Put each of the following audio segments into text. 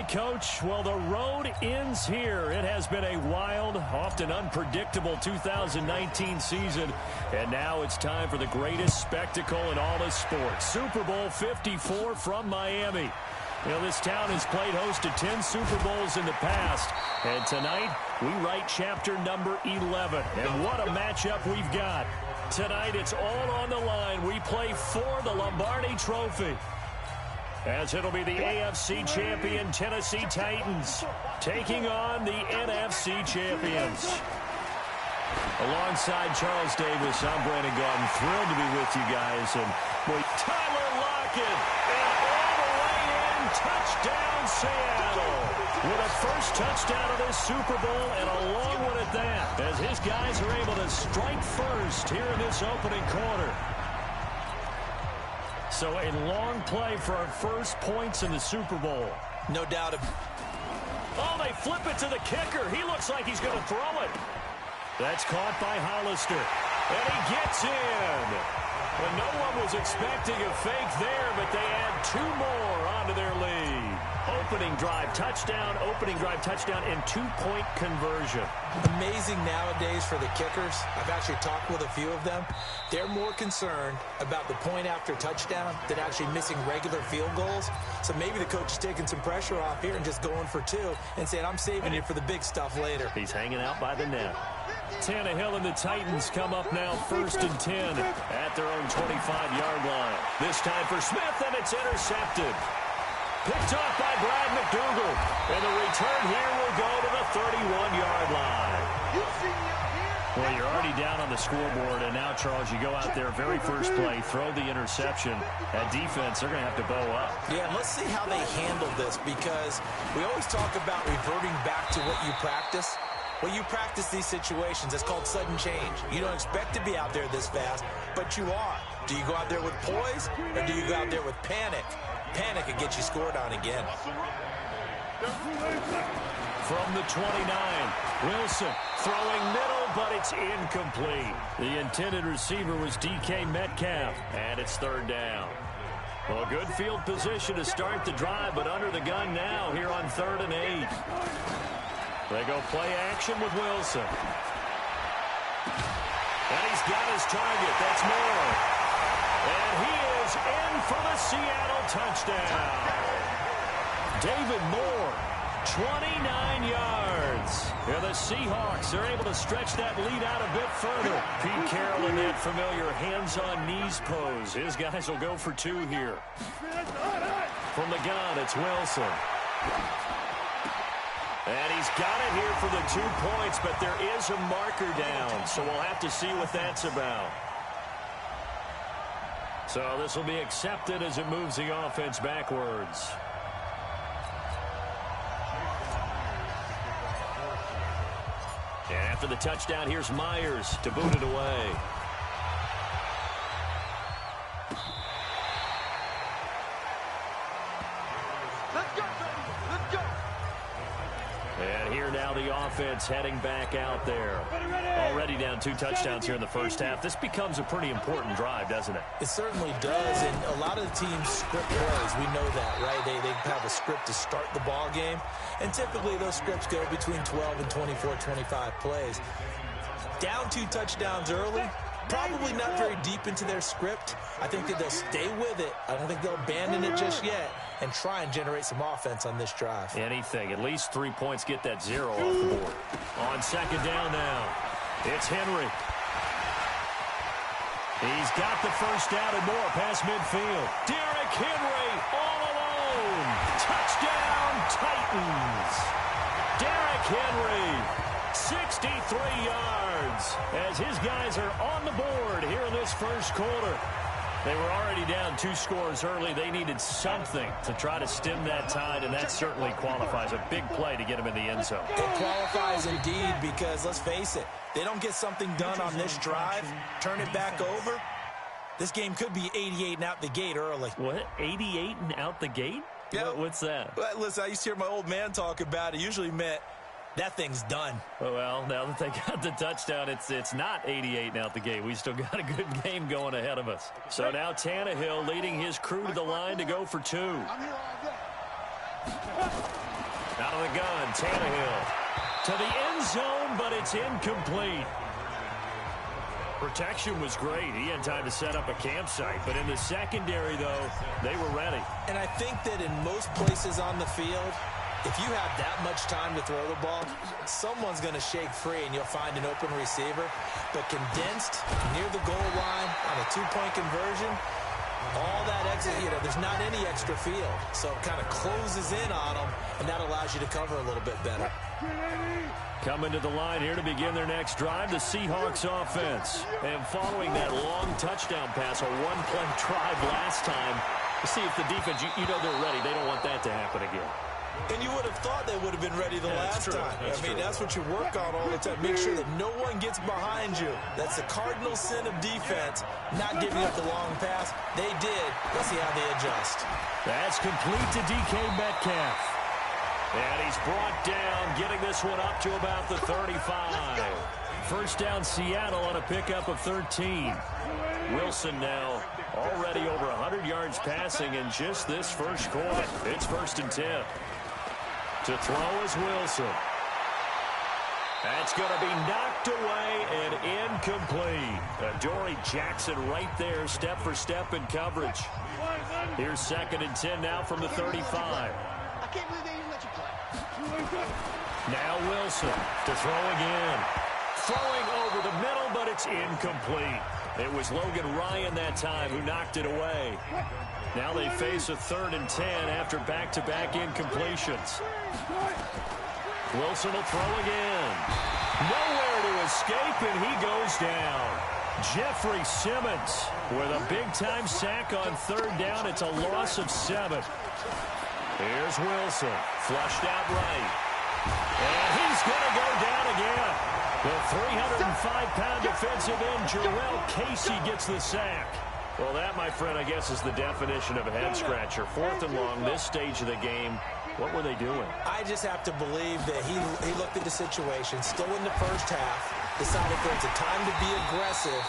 Coach. Well, the road ends here. It has been a wild, often unpredictable 2019 season. And now it's time for the greatest spectacle in all of sports. Super Bowl 54 from Miami. You know, this town has played host to 10 Super Bowls in the past. And tonight, we write chapter number 11. And what a matchup we've got. Tonight, it's all on the line. We play for the Lombardi Trophy, as it'll be the AFC champion Tennessee Titans taking on the NFC champions. Alongside Charles Davis, I'm Brandon Gaudin. Thrilled to be with you guys. And boy, Tyler Lockett, and all the way in, touchdown Seattle. With a first touchdown of this Super Bowl, and a long one at that, as his guys are able to strike first here in this opening quarter. So a long play for our first points in the Super Bowl. No doubt. Oh, they flip it to the kicker. He looks like he's going to throw it. That's caught by Hollister. And he gets in. Well, no one was expecting a fake there, but they add 2 more onto their lead. Opening drive touchdown, and 2-point conversion. Amazing nowadays for the kickers. I've actually talked with a few of them. They're more concerned about the point after touchdown than actually missing regular field goals. So maybe the coach is taking some pressure off here and just going for 2 and saying, I'm saving it for the big stuff later. He's hanging out by the net. Tannehill and the Titans come up now 1st and 10 at their own 25-yard line. This time for Smith, and it's intercepted. Picked off by Brad McDougal. And the return here will go to the 31-yard line. Well, you're already down on the scoreboard, and now, Charles, you go out there, very first play, throw the interception. That defense, they're going to have to bow up. Yeah, and let's see how they handle this, because we always talk about reverting back to what you practice. Well, you practice these situations. It's called sudden change. You don't expect to be out there this fast, but you are. Do you go out there with poise, or do you go out there with panic? Panic and get you scored on again. From the 29, Wilson throwing middle, but it's incomplete. The intended receiver was DK Metcalf, and it's 3rd down. Well, good field position to start the drive, but under the gun now here on 3rd and 8. They go play action with Wilson. And he's got his target. That's Moore. And he is in for the Seattle touchdown. David Moore, 29 yards. Yeah, the Seahawks are able to stretch that lead out a bit further. Pete Carroll in that familiar hands-on-knees pose. His guys will go for 2 here. From the gun, it's Wilson. And he's got it here for the 2 points, but there is a marker down, so we'll have to see what that's about. So this will be accepted as it moves the offense backwards. And after the touchdown, here's Myers to boot it away. And here now the offense heading back out there. Already down 2 touchdowns here in the first half. This becomes a pretty important drive, doesn't it? It certainly does, and a lot of the teams script plays. We know that, right? They have a script to start the ball game, and typically those scripts go between 12 and 24, 25 plays. Down 2 touchdowns early, probably not very deep into their script. I think that they'll stay with it. I don't think they'll abandon it just yet and try and generate some offense on this drive. Anything. At least 3 points, get that 0 off the board. On 2nd down now, it's Henry. He's got the first down and more past midfield. Derrick Henry all alone. Touchdown, Titans. Derrick Henry, 63 yards, as his guys are on the board here in this first quarter. They were already down 2 scores early. They needed something to try to stem that tide, and that certainly qualifies. A big play to get them in the end zone. It qualifies indeed, because let's face it, they don't get something done on this drive, turn it back over, this game could be 88 and out the gate early. What? 88 and out the gate? Yeah. What's that? Well, listen, I used to hear my old man talk about it. Usually meant that thing's done. Well, now that they got the touchdown, it's not 88 out the gate. We still got a good game going ahead of us. So now Tannehill leading his crew to the line to go for 2. Out of the gun, Tannehill. To the end zone, but it's incomplete. Protection was great. He had time to set up a campsite. But in the secondary, though, they were ready. And I think that in most places on the field, if you have that much time to throw the ball, someone's going to shake free and you'll find an open receiver. But condensed near the goal line on a two-point conversion, all that extra, there's not any extra field. So it kind of closes in on them, and that allows you to cover a little bit better. Coming to the line here to begin their next drive, the Seahawks offense. And following that long touchdown pass, a one-play drive last time, to see if the defense, you know they're ready. They don't want that to happen again. And you would have thought they would have been ready the last time. That's what you work on all the time. Make sure that no one gets behind you. That's the cardinal sin of defense, not giving up the long pass. They did. Let's see how they adjust. That's complete to DK Metcalf. And he's brought down, getting this one up to about the 35. First down, Seattle on a pickup of 13. Wilson now already over 100 yards passing in just this first quarter. It's 1st and 10. To throw is Wilson. That's going to be knocked away and incomplete. Adoree Jackson right there, step for step in coverage. Here's 2nd and 10 now from the 35. I can't believe they even let you play. Now Wilson to throw again. Throwing over the middle, but it's incomplete. It was Logan Ryan that time who knocked it away. Now they face a 3rd and 10 after back-to-back incompletions. Wilson will throw again. Nowhere to escape, and he goes down. Jeffrey Simmons with a big-time sack on 3rd down. It's a loss of 7. Here's Wilson, flushed out right. And he's going to go down again. The 305-pound defensive end, Jarrell Casey, gets the sack. Well, that, my friend, I guess is the definition of a head-scratcher. 4th and long, this stage of the game. What were they doing? I just have to believe that he looked at the situation, still in the first half, decided there's a time to be aggressive.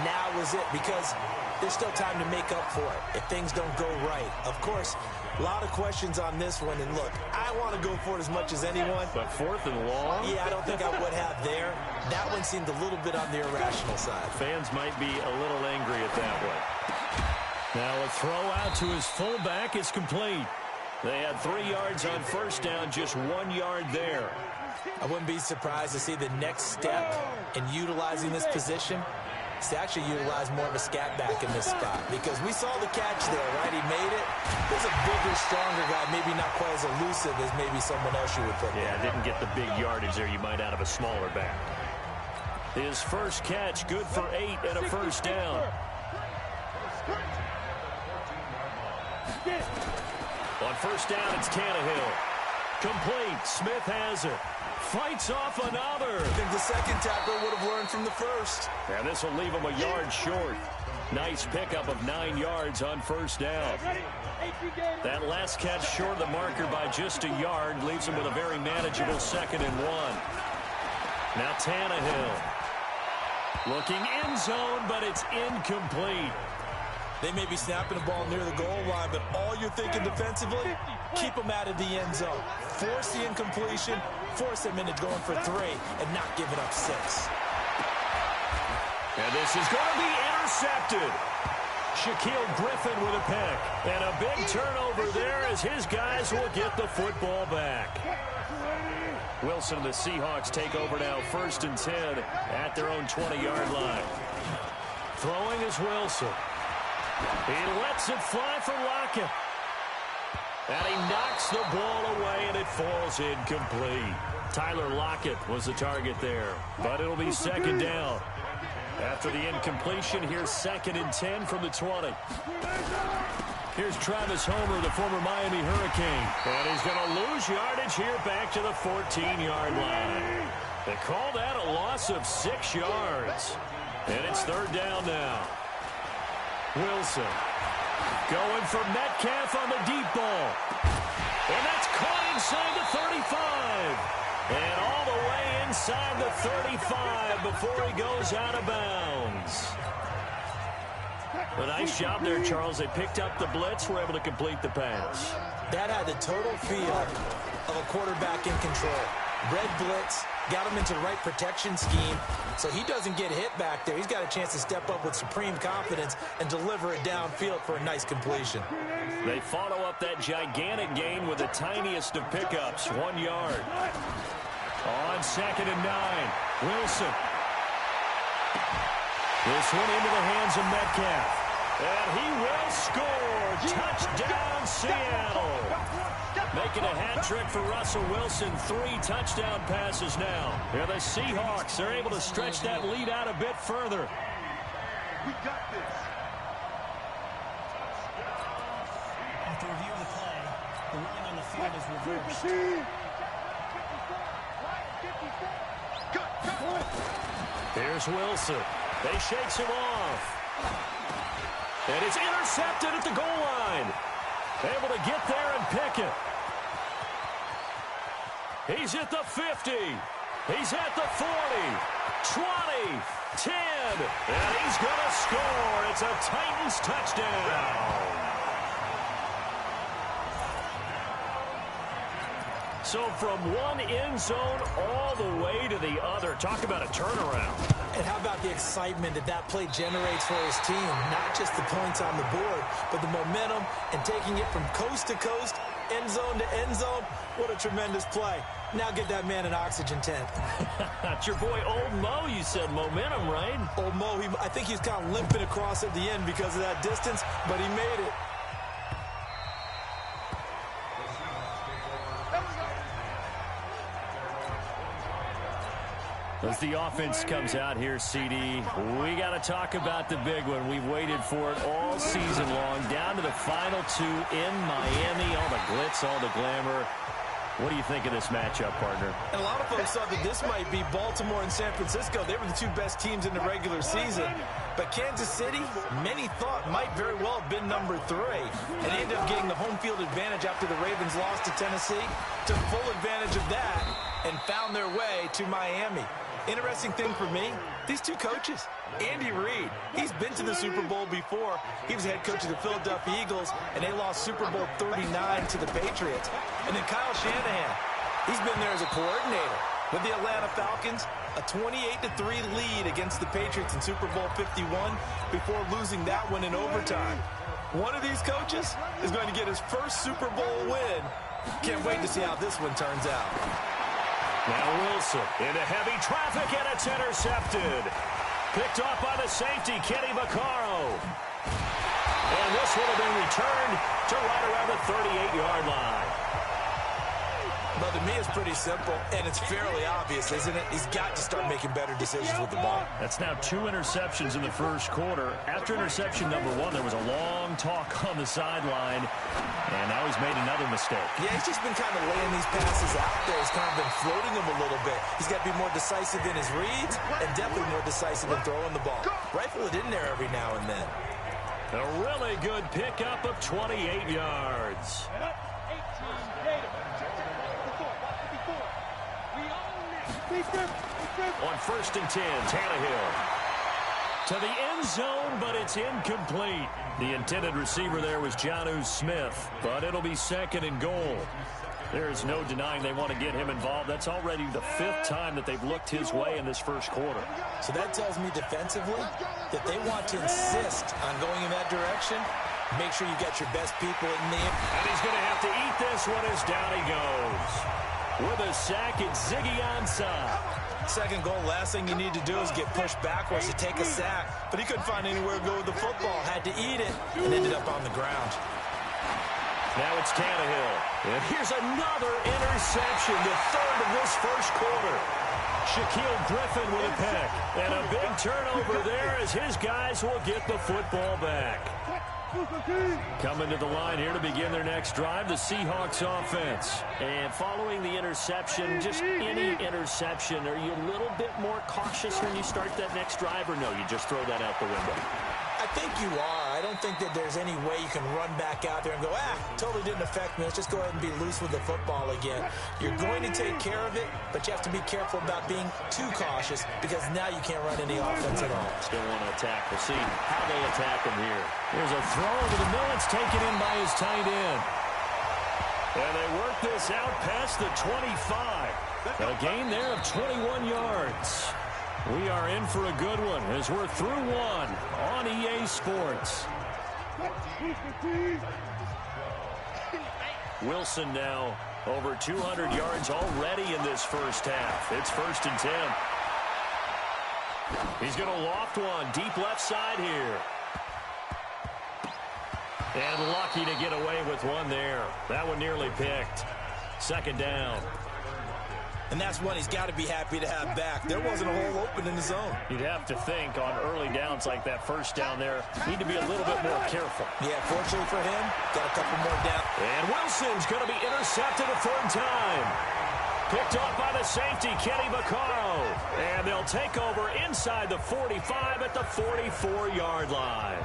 Now was it, because there's still time to make up for it if things don't go right. Of course, a lot of questions on this one, and look, I want to go for it as much as anyone. But 4th and long? Yeah, I don't think I would have there. That one seemed a little bit on the irrational side. Fans might be a little angry at that one. Now a throw out to his fullback is complete. They had 3 yards on 1st down, just 1 yard there. I wouldn't be surprised to see the next step in utilizing this position is to actually utilize more of a scat back in this spot, because we saw the catch there, right? He made it. He's a bigger, stronger guy, maybe not quite as elusive as maybe someone else you would put there. Didn't get the big yardage there you might out of a smaller back. His first catch, good for 8 and a 1st down. On 1st down, it's Tannehill. Complete. Smith has it. Fights off another. I think the second tackle would have learned from the first. And this will leave him a yard short. Nice pickup of 9 yards on 1st down. That last catch short of the marker by just a yard leaves him with a very manageable 2nd and 1. Now Tannehill. Looking end zone, but it's incomplete. They may be snapping the ball near the goal line, but all you're thinking defensively, keep them out of the end zone. Force the incompletion, force them into going for 3, and not giving up 6. And this is going to be intercepted. Shaquille Griffin with a pick. And a big turnover there as his guys will get the football back. Wilson and the Seahawks take over now, 1st and 10 at their own 20-yard line. Throwing is Wilson. He lets it fly for Lockett. And he knocks the ball away, and it falls incomplete. Tyler Lockett was the target there, but it'll be 2nd down. After the incompletion, here's 2nd and 10 from the 20. Here's Travis Homer, the former Miami Hurricane. And he's going to lose yardage here back to the 14-yard line. They call that a loss of 6 yards. And it's 3rd down now. Wilson going for Metcalf on the deep ball. And that's caught inside the 35. And all the way inside the 35 before he goes out of bounds. A nice job there, Charles. They picked up the blitz, were able to complete the pass. That had the total feel of a quarterback in control. Red blitz, got him into the right protection scheme, so he doesn't get hit back there. He's got a chance to step up with supreme confidence and deliver it downfield for a nice completion. They follow up that gigantic gain with the tiniest of pickups, 1 yard. On 2nd and 9, Wilson. This one into the hands of Metcalf. And he will score. Touchdown, Seattle. Making a hat trick for Russell Wilson. 3 touchdown passes now. Here the Seahawks are able to stretch that lead out a bit further. We got this. After review of the play, the ruling on the field is reversed. Here's Wilson. They shakes him off. And it's intercepted at the goal line. Able to get there and pick it. He's at the 50. He's at the 40. 20. 10. And he's going to score. It's a Titans touchdown. So from one end zone all the way to the other. Talk about a turnaround. And how about the excitement that play generates for his team? Not just the points on the board, but the momentum and taking it from coast to coast, end zone to end zone. What a tremendous play. Now get that man an oxygen tent. That's your boy Old Mo. You said momentum, right? Old Mo, I think he's kind of limping across at the end because of that distance, but he made it. As the offense comes out here, CD, we got to talk about the big one. We've waited for it all season long, down to the final 2 in Miami. All the glitz, all the glamour. What do you think of this matchup, partner? And a lot of folks thought that this might be Baltimore and San Francisco. They were the 2 best teams in the regular season. But Kansas City, many thought might very well have been number 3. And they ended up getting the home field advantage after the Ravens lost to Tennessee. Took full advantage of that and found their way to Miami. Interesting thing for me, these 2 coaches, Andy Reid, he's been to the Super Bowl before. He was head coach of the Philadelphia Eagles, and they lost Super Bowl 39 to the Patriots. And then Kyle Shanahan, he's been there as a coordinator with the Atlanta Falcons, a 28-3 lead against the Patriots in Super Bowl 51 before losing that one in overtime. One of these coaches is going to get his first Super Bowl win. Can't wait to see how this one turns out. Now Wilson into heavy traffic, and it's intercepted. Picked off by the safety, Kenny Vaccaro. And this would have been returned to right around the 38-yard line. But to me, it's pretty simple, and it's fairly obvious, isn't it? He's got to start making better decisions with the ball. That's now 2 interceptions in the first quarter. After interception number 1, there was a long talk on the sideline, and now he's made another mistake. Yeah, he's just been kind of laying these passes out there. He's kind of been floating them a little bit. He's got to be more decisive in his reads and definitely more decisive in throwing the ball. Rifle it in there every now and then. A really good pickup of 28 yards. On 1st and 10, Tannehill to the end zone, but it's incomplete. The intended receiver there was Jonnu Smith, but it'll be 2nd and goal. There's no denying they want to get him involved. That's already the 5th time that they've looked his way in this first quarter. So that tells me defensively that they want to insist on going in that direction. Make sure you got your best people in there. And he's going to have to eat this one as down he goes. With a sack, it's Ziggy Ansah. 2nd goal, last thing you need to do is get pushed backwards to take a sack. But he couldn't find anywhere to go with the football. Had to eat it and ended up on the ground. Now it's Tannehill. And here's another interception, the 3rd of this first quarter. Shaquille Griffin with a pick. And a big turnover there as his guys will get the football back. Coming to the line here to begin their next drive, the Seahawks offense. And following the interception, just any interception, are you a little bit more cautious when you start that next drive, or no, you just throw that out the window? I think you are. I don't think that there's any way you can run back out there and go, totally didn't affect me. Let's just go ahead and be loose with the football again. You're going to take care of it, but you have to be careful about being too cautious because now you can't run any offense at all. Still want to attack. We'll see how they attack him here. Here's a throw over the middle. It's taken in by his tight end. And they work this out past the 25. A gain there of 21 yards. We are in for a good one as we're through one on EA Sports. Wilson now over 200 yards already in this first half. It's 1st and 10. He's going to loft one deep left side here. And lucky to get away with one there. That one nearly picked. 2nd down. And that's one he's got to be happy to have back. There wasn't a hole open in the zone. You'd have to think on early downs like that 1st down there, need to be a little bit more careful. Yeah, fortunately for him, got a couple more down. And Wilson's going to be intercepted a 3rd time. Picked off by the safety, Kenny Vaccaro. And they'll take over inside the 45 at the 44-yard line.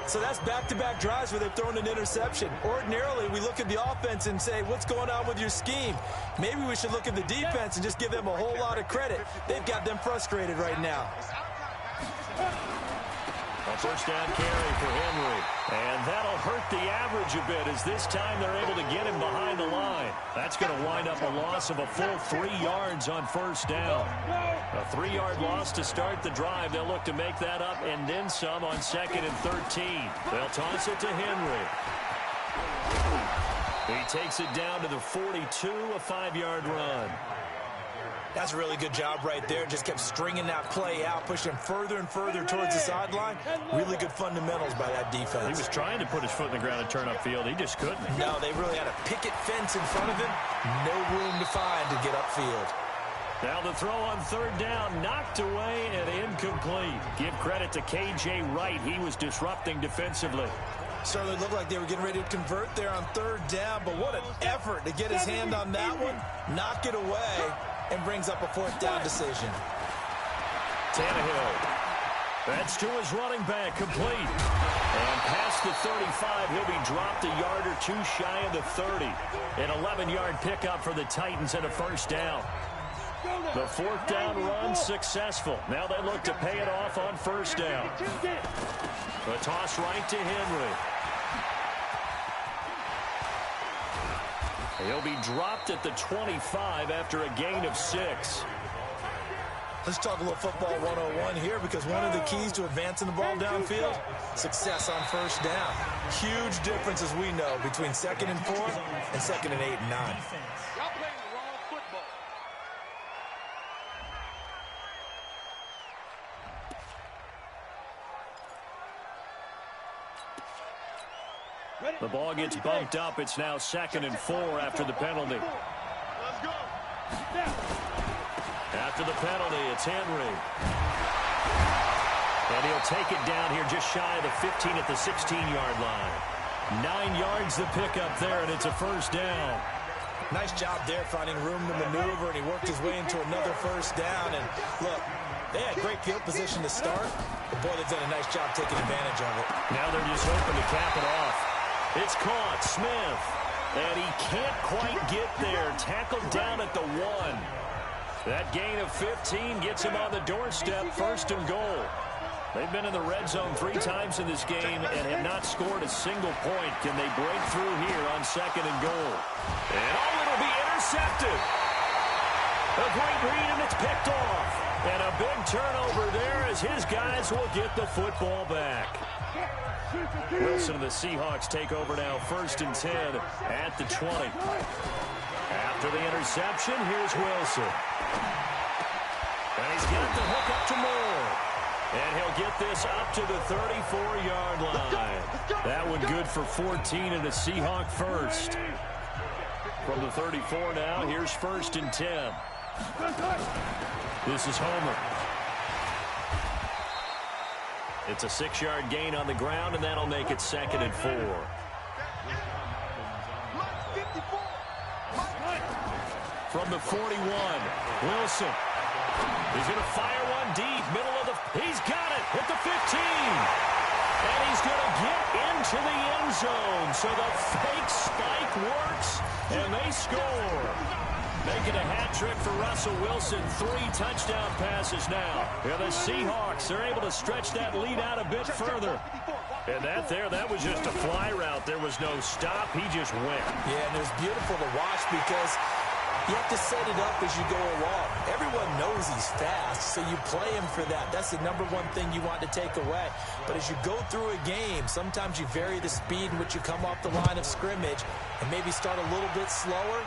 So that's back-to-back drives where they've thrown an interception. Ordinarily, we look at the offense and say, what's going on with your scheme? Maybe we should look at the defense and just give them a whole lot of credit. They've got them frustrated right now. A 1st down carry for Henry. And that'll hurt the average a bit as this time they're able to get him behind the line. That's going to wind up a loss of a full 3 yards on 1st down. A 3-yard loss to start the drive. They'll look to make that up and then some on 2nd and 13. They'll toss it to Henry. He takes it down to the 42, a 5-yard run. That's a really good job right there. Just kept stringing that play out, pushing him further and further towards the sideline. Really good fundamentals by that defense. He was trying to put his foot in the ground and turn upfield. He just couldn't. No, they really had a picket fence in front of him. No room to find to get upfield. Now the throw on 3rd down, knocked away and incomplete. Give credit to K.J. Wright. He was disrupting defensively. Certainly looked like they were getting ready to convert there on 3rd down, but what an effort to get his hand on that one, knock it away, and brings up a 4th down decision. Tannehill. That's to his running back, complete. And past the 35, he'll be dropped a yard or 2 shy of the 30. An 11-yard pickup for the Titans and a 1st down. The 4th down run successful. Now they look to pay it off on 1st down. A toss right to Henry. He'll be dropped at the 25 after a gain of 6. Let's talk a little football 101 here, because one of the keys to advancing the ball downfield, success on 1st down. Huge difference, as we know, between 2nd and 4 and 2nd and 8 and 9. The ball gets bumped up. It's now 2nd and 4 after the penalty. Let's go. After the penalty, it's Henry. And he'll take it down here just shy of the 15 at the 16-yard line. 9 yards the pickup there, and it's a 1st down. Nice job there finding room to maneuver, and he worked his way into another 1st down. And look, they had great field position to start, but boy, they've done a nice job taking advantage of it. Now they're just hoping to cap it off. It's caught, Smith, and he can't quite get there. Tackled down at the 1. That gain of 15 gets him on the doorstep, 1st and goal. They've been in the red zone 3 times in this game and have not scored a single point. Can they break through here on 2nd and goal? And it'll be intercepted. A great read, and it's picked off. And a big turnover there as his guys will get the football back. Wilson and the Seahawks take over now, 1st and 10 at the 20. After the interception, here's Wilson. And he's got the hook up to Moore. And he'll get this up to the 34-yard line. That one good for 14 and a Seahawk 1st. From the 34 now, here's 1st and 10. This is Homer. It's a 6-yard gain on the ground, and that'll make it 2nd and 4. From the 41, Wilson. He's going to fire one deep, middle of the... He's got it at the 15. And he's going to get into the end zone. So the fake spike works, and they score. Making a hat trick for Russell Wilson. 3 touchdown passes now. Yeah, the Seahawks are able to stretch that lead out a bit further. And that was just a fly route. There was no stop. He just went. Yeah, and it was beautiful to watch because you have to set it up as you go along. Everyone knows he's fast, so you play him for that. That's the number one thing you want to take away. But as you go through a game, sometimes you vary the speed in which you come off the line of scrimmage and maybe start a little bit slower,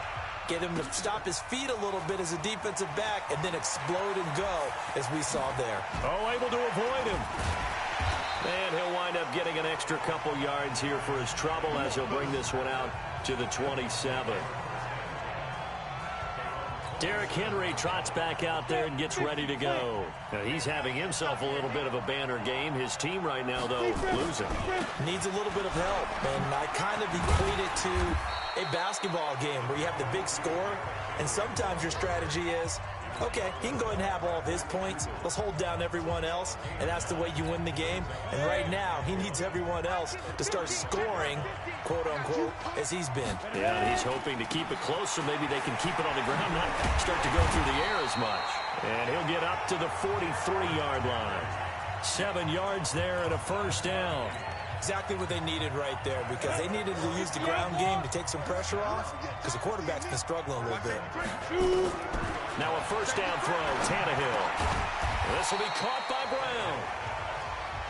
get him to stop his feet a little bit as a defensive back, and then explode and go, as we saw there. Oh, able to avoid him. And he'll wind up getting an extra couple yards here for his trouble as he'll bring this one out to the 27. Derrick Henry trots back out there and gets ready to go. Now, he's having himself a little bit of a banner game. His team right now, though, losing. Needs a little bit of help, and I kind of equate it to a basketball game where you have the big score, and sometimes your strategy is, okay, he can go ahead and have all of his points. Let's hold down everyone else, and that's the way you win the game. And right now, he needs everyone else to start scoring, quote-unquote, as he's been. Yeah, he's hoping to keep it close so maybe they can keep it on the ground, not start to go through the air as much. And he'll get up to the 43-yard line. 7 yards there and a first down. Exactly what they needed right there, because they needed to use the ground game to take some pressure off, because the quarterback's been struggling a little bit. Now a first down throw, Tannehill. This will be caught by Brown.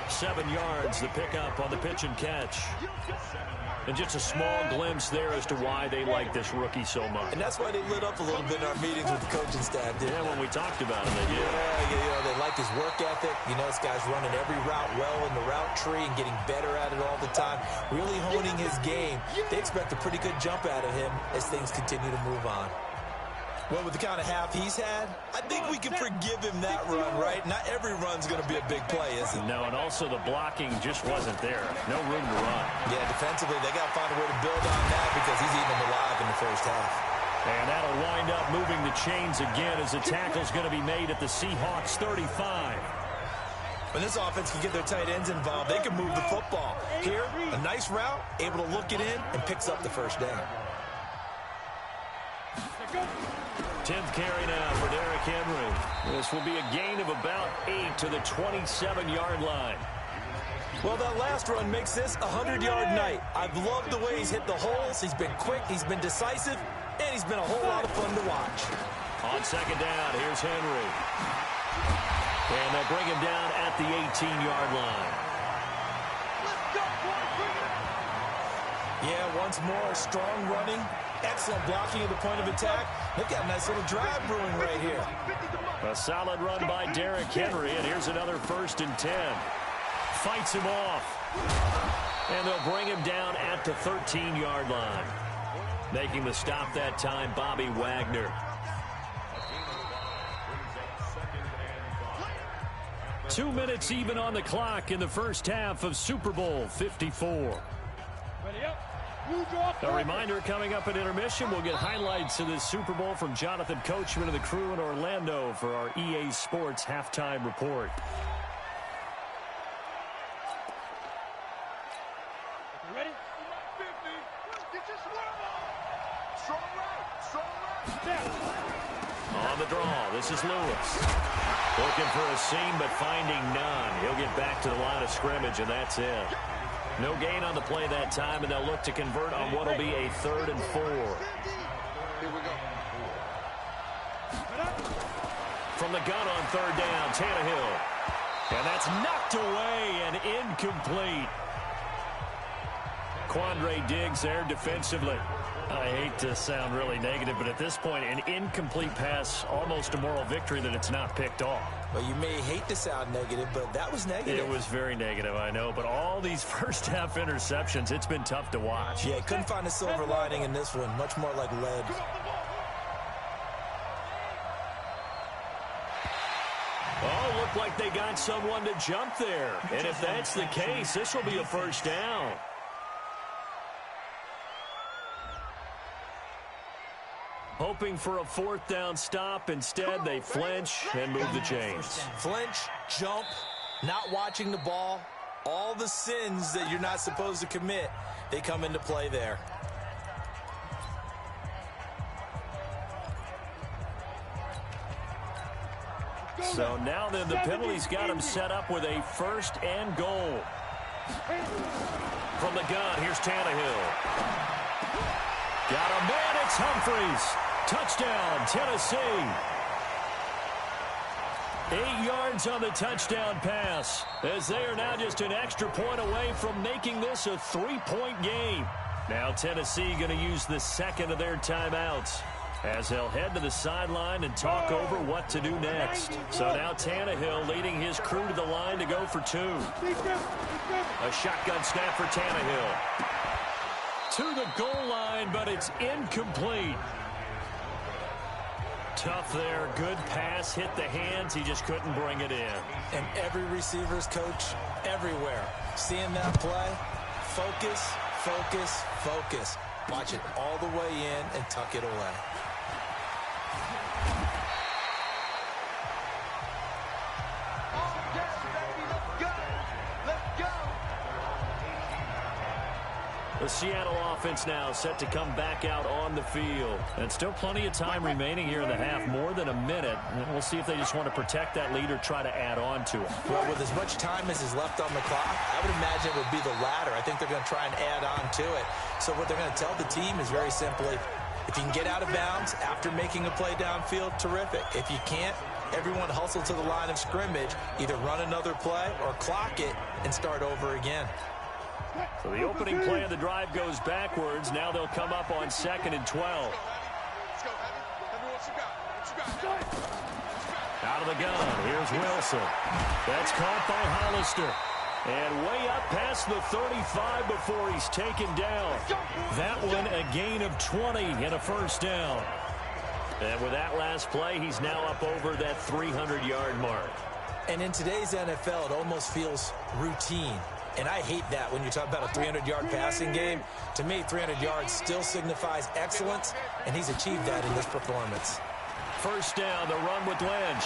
7 yards, the pickup on the pitch and catch. And just a small glimpse there as to why they like this rookie so much. And that's why they lit up a little bit in our meetings with the coaching staff, didn't they? When we talked about it, they did. Yeah, they like his work ethic. You know, this guy's running every route well in the route tree and getting better at it all the time, really honing his game. They expect a pretty good jump out of him as things continue to move on. Well, with the kind of half he's had, I think we can forgive him that run, right? Not every run's going to be a big play, is it? No, and also the blocking just wasn't there. No room to run. Yeah, defensively, they got to find a way to build on that because he's eating them alive in the first half. And that'll wind up moving the chains again as the tackle's going to be made at the Seahawks 35. When this offense can get their tight ends involved, they can move the football. Here, a nice route, able to look it in, and picks up the first down. 10th carry now for Derrick Henry. This will be a gain of about 8 to the 27-yard line. Well, that last run makes this a 100-yard night. I've loved the way he's hit the holes. He's been quick, he's been decisive, and he's been a whole lot of fun to watch. On second down, here's Henry. And they'll bring him down at the 18-yard line. Yeah, once more, strong running, excellent blocking at the point of attack. They've got a nice little drive brewing right here. A solid run by Derrick Henry, and here's another 1st and 10. Fights him off. And they'll bring him down at the 13-yard line. Making the stop that time, Bobby Wagner. 2 minutes even on the clock in the first half of Super Bowl 54. A reminder coming up at intermission, we'll get highlights of this Super Bowl from Jonathan Coachman and the crew in Orlando for our EA Sports halftime report. You ready? On the draw, this is Lewis. Looking for a seam, but finding none. He'll get back to the line of scrimmage, and that's it. No gain on the play that time, and they'll look to convert on what will be a 3rd and 4. Here we go. From the gun on 3rd down, Tannehill. And that's knocked away and incomplete. Quandre Diggs there defensively. I hate to sound really negative, but at this point, an incomplete pass, almost a moral victory that it's not picked off. Well, you may hate to sound negative, but that was negative. It was very negative, I know, but all these first-half interceptions, it's been tough to watch. Yeah, couldn't find a silver lining in this one. Much more like lead. Oh, looked like they got someone to jump there. And if that's the case, this will be a first down. Hoping for a 4th down stop. Instead, they flinch and move the chains. Flinch, jump, not watching the ball. All the sins that you're not supposed to commit, they come into play there. So now then, the penalty's got him set up with a 1st and goal. From the gun, here's Tannehill. Got a man, it's Humphries. Touchdown, Tennessee. 8 yards on the touchdown pass, as they are now just an extra point away from making this a 3-point game. Now Tennessee going to use the second of their timeouts, as they'll head to the sideline and talk over what to do next. So now Tannehill leading his crew to the line to go for 2. A shotgun snap for Tannehill. To the goal line, but it's incomplete. Tough there. Good pass. Hit the hands. He just couldn't bring it in. And every receiver's coach everywhere. Seeing that play, focus, focus, focus. Watch it all the way in and tuck it away. The Seattle offense now set to come back out on the field. And still plenty of time remaining here in the half, more than a minute. We'll see if they just want to protect that lead or try to add on to it. Well, with as much time as is left on the clock, I would imagine it would be the latter. I think they're going to try and add on to it. So what they're going to tell the team is very simply, if you can get out of bounds after making a play downfield, terrific. If you can't, everyone hustle to the line of scrimmage, either run another play or clock it and start over again. So the opening play of the drive goes backwards. Now they'll come up on 2nd and 12. Out of the gun, here's Wilson. That's caught by Hollister. And way up past the 35 before he's taken down. That one a gain of 20 and a first down. And with that last play, he's now up over that 300-yard mark. And in today's NFL, it almost feels routine. And I hate that when you talk about a 300-yard passing game. To me, 300 yards still signifies excellence, and he's achieved that in this performance. First down, the run with Lynch.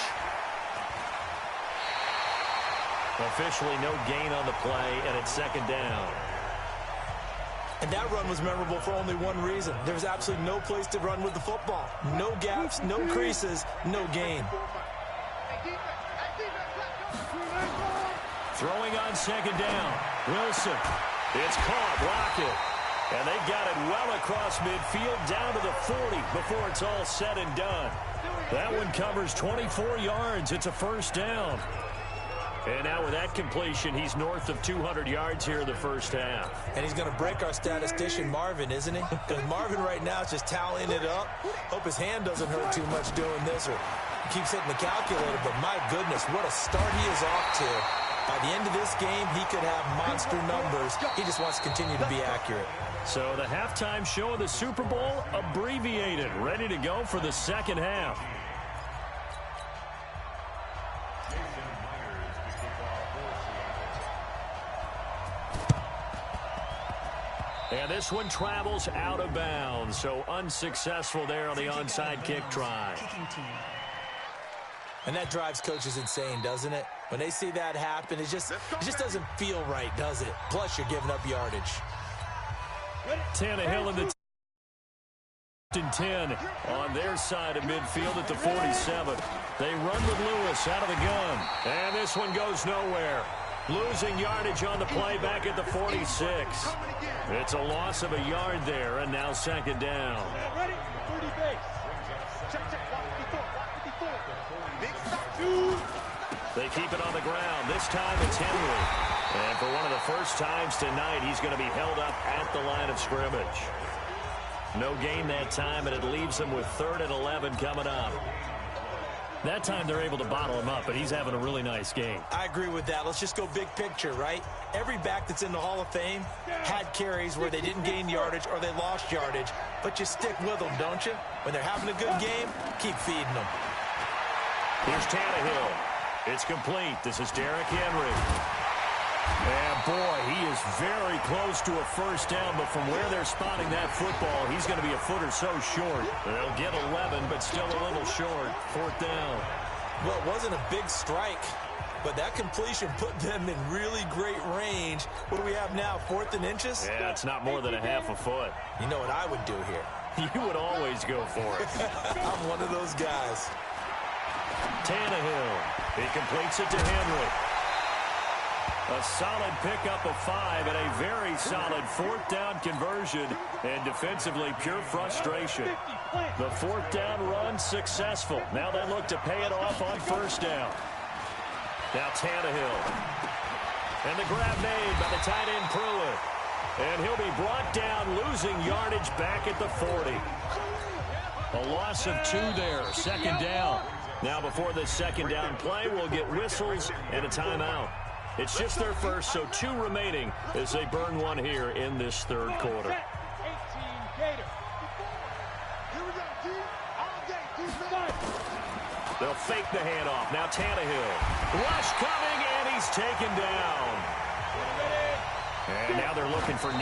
Officially no gain on the play, and it's 2nd down. And that run was memorable for only one reason. There was absolutely no place to run with the football. No gaps, no creases, no gain. Throwing on 2nd down. Wilson. It's caught. Lockett. And they got it well across midfield down to the 40 before it's all said and done. That one covers 24 yards. It's a first down. And now with that completion, he's north of 200 yards here in the first half. And he's going to break our statistician, Marvin, isn't he? Because Marvin right now is just tallying it up. Hope his hand doesn't hurt too much doing this, or keeps hitting the calculator. But my goodness, what a start he is off to. By the end of this game, he could have monster numbers. He just wants to continue to be accurate. So the halftime show of the Super Bowl abbreviated, ready to go for the second half. And this one travels out of bounds, so unsuccessful there on the onside kick try. And that drives coaches insane, doesn't it? When they see that happen, it just doesn't feel right, does it? Plus, you're giving up yardage. Tannehill in the 10 on their side of midfield at the 47. They run with Lewis out of the gun. And this one goes nowhere. Losing yardage on the play back at the 46. It's a loss of a yard there, and now 2nd down. Ready? 30 base. Check. They keep it on the ground. This time it's Henry. And for one of the first times tonight, he's going to be held up at the line of scrimmage. No gain that time, and it leaves him with 3rd and 11 coming up. That time they're able to bottle him up, but he's having a really nice game. I agree with that. Let's just go big picture, right? Every back that's in the Hall of Fame had carries where they didn't gain yardage or they lost yardage, but you stick with them, don't you? When they're having a good game, keep feeding them. Here's Tannehill. It's complete. This is Derrick Henry. And, boy, he is very close to a first down, but from where they're spotting that football, he's going to be a foot or so short. They'll get 11, but still a little short. 4th down. Well, it wasn't a big strike, but that completion put them in really great range. What do we have now, 4th and inches? Yeah, it's not more than a half a foot. You know what I would do here? You would always go for it. I'm one of those guys. Tannehill. He completes it to Henry. A solid pickup of 5 and a very solid fourth down conversion. And defensively, pure frustration. The fourth down run successful. Now they look to pay it off on first down. Now Tannehill. And the grab made by the tight end Pruitt. And he'll be brought down, losing yardage back at the 40. A loss of 2 there, second down. Now before this second down play, we'll get whistles and a timeout. It's just their first, so 2 remaining as they burn one here in this third quarter. They'll fake the handoff. Now Tannehill. Rush coming, and he's taken down. And now they're looking for 19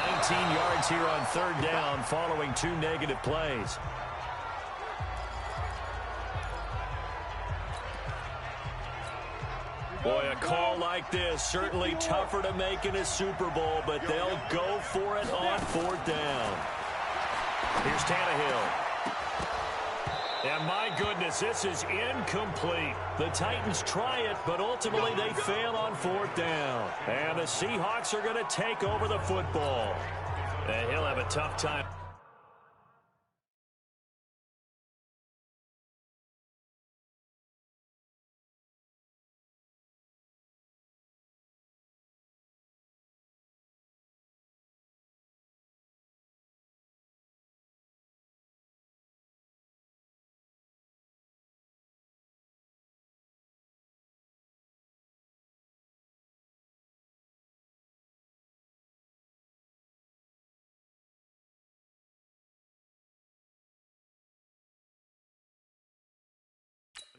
yards here on third down following 2 negative plays. Boy, a call like this, certainly tougher to make in a Super Bowl, but they'll go for it on fourth down. Here's Tannehill. And my goodness, this is incomplete. The Titans try it, but ultimately they fail on fourth down. And the Seahawks are going to take over the football. And he'll have a tough time.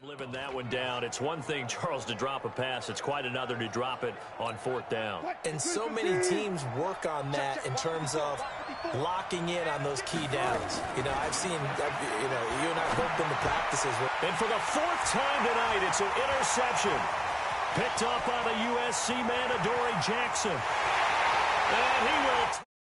Living that one down. It's one thing, Charles, to drop a pass. It's quite another to drop it on fourth down. And so many teams work on that in terms of locking in on those key downs. You know, I've seen, you and I have been to practices. And for the 4th time tonight, it's an interception. Picked up by the USC man, Adoree Jackson. And he will